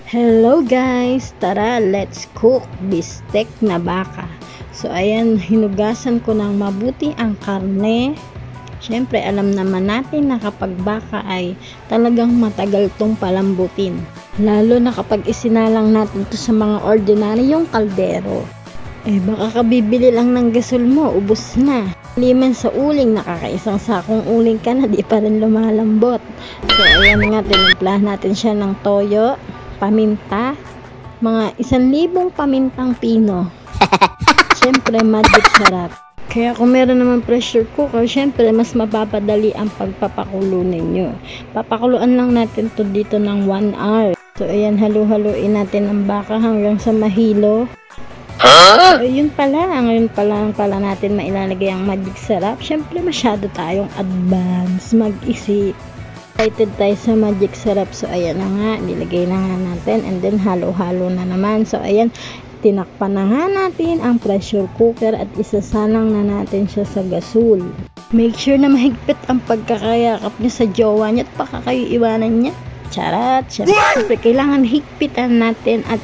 Hello guys! Tara, let's cook bistek na baka. So ayan, hinugasan ko ng mabuti ang karne. Siyempre, alam naman natin na kapag baka ay talagang matagal tong palambutin. Lalo na kapag isinalang natin to sa mga ordinaryong kaldero. Baka kabibili lang ng gasol mo, ubos na. Liman sa uling, nakakaisang sakong uling ka na, di pa rin lumalambot. So ayan nga, tinimplahan natin siya ng toyo, paminta, mga 1,000 pamintang pino. Siyempre, magic sarap. Kaya kung meron naman pressure cooker, siyempre, mas mapapadali ang pagpapakulo ninyo. Papakuluan lang natin to dito ng 1 hour. So ayan, halu-haluin natin ang baka hanggang sa mahilo. So, yun pala, ngayon pala natin mailalagay ang magic sarap. Siyempre, masyado tayong advance mag-isip. Excited tayo sa magic sarap. So, ayan na nga, nilagay na nga natin. And then, halo-halo na naman. So, ayan, tinakpan na nga natin ang pressure cooker at isasalang na natin siya sa gasol. Make sure na mahigpit ang pagkakayakap niya sa jowa niya at baka kayo iwanan niya. Charat! Siyempre, kailangan higpitan natin at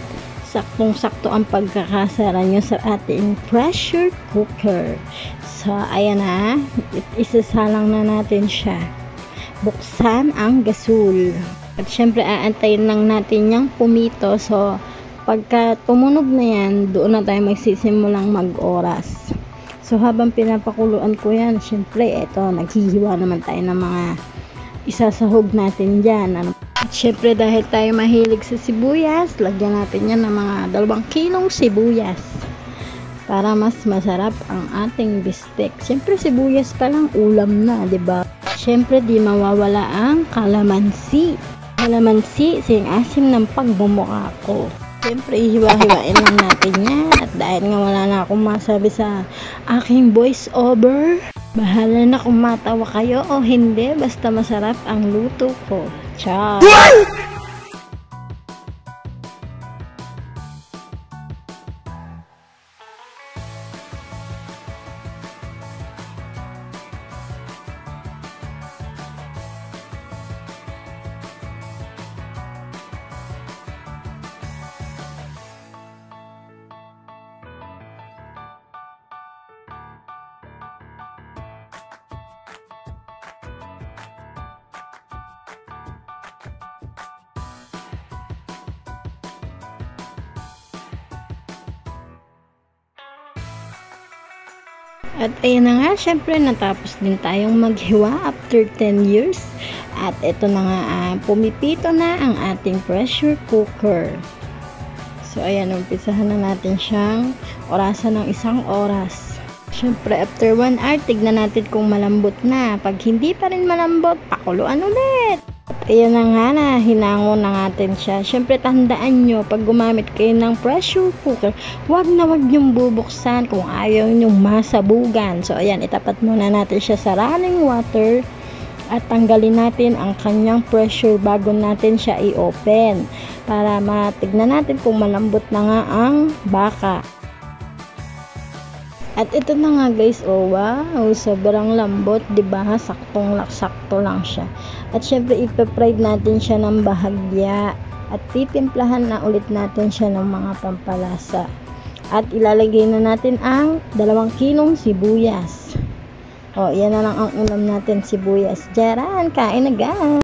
saktong-sakto ang pagkakasara nyo sa ating pressure cooker. So, ayan na. Isasalang na natin siya. Buksan ang gasol. At syempre, aantayin lang natin yung pumito. So, pagka tumunog na yan, doon na tayo magsisimulang mag-oras. So, habang pinapakuluan ko yan, syempre, eto, naghihiwa naman tayo ng mga isasahog natin dyan. At syempre, dahil tayo mahilig sa sibuyas, lagyan natin yan ng mga 2 kilong sibuyas para mas masarap ang ating bistek. Syempre, sibuyas pa lang ulam na, diba? Syempre, di mawawala ang kalamansi. Kalamansi, sing-asim ng pagbumuka ko. Syempre, hiwa-hiwain lang natin yan. At dahil nga wala na akong masabi sa aking voice over, bahala na kung matawa kayo o hindi, basta masarap ang luto ko. Ciao! At ayun na nga, syempre natapos din tayong maghiwa after 10 years. At ito na nga, pumipito na ang ating pressure cooker. So ayan, umpisahan na natin siyang orasan ng 1 oras. Syempre after 1 hour, tignan natin kung malambot na. Pag hindi pa rin malambot, pakuluan ulit. Ayan na nga na, hinango na natin siya. Siyempre, tandaan nyo, pag gumamit kayo ng pressure cooker, wag nyong bubuksan kung ayaw nyong masabugan. So, ayan, itapat muna natin siya sa running water at tanggalin natin ang kanyang pressure bago natin siya i-open para matignan natin kung malambot na nga ang baka. At ito na nga guys, oh wow, sobrang lambot, diba? Sakto lang siya. At syempre, ipa-fried natin siya ng bahagya. At titimplahan na ulit natin siya ng mga pampalasa. At ilalagay na natin ang 2 kilong sibuyas. O, yan na lang ang ulam natin, sibuyas. Jaran, kain na guys!